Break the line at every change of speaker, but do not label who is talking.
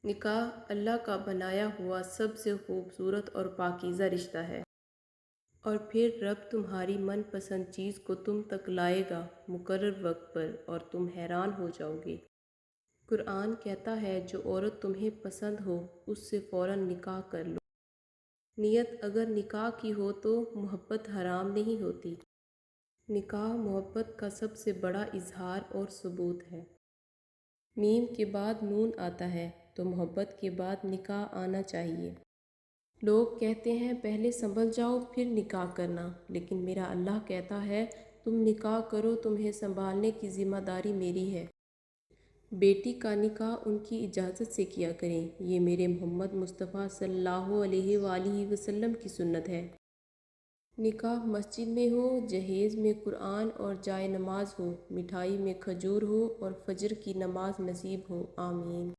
निकाह अल्लाह का बनाया हुआ सबसे खूबसूरत और पाकीज़ा रिश्ता है। और फिर रब तुम्हारी मनपसंद चीज़ को तुम तक लाएगा मुकर्रर वक्त पर, और तुम हैरान हो जाओगे। कुरान कहता है जो औरत तुम्हें पसंद हो उससे फ़ौरन निकाह कर लो। नियत अगर निकाह की हो तो मोहब्बत हराम नहीं होती। निकाह मोहब्बत का सबसे बड़ा इजहार और सबूत है। मीम के बाद नून आता है तो मोहब्बत के बाद निकाह आना चाहिए। लोग कहते हैं पहले संभल जाओ फिर निकाह करना, लेकिन मेरा अल्लाह कहता है तुम निकाह करो, तुम्हें संभालने की ज़िम्मेदारी मेरी है। बेटी का निकाह उनकी इजाज़त से किया करें, ये मेरे मोहम्मद मुस्तफ़ा सल्लल्लाहु अलैहि वसल्लम की सुन्नत है। निकाह मस्जिद में हो, जहेज़ में कुरान और जाए नमाज हो, मिठाई में खजूर हो और फजर की नमाज नसीब हो। आमीन।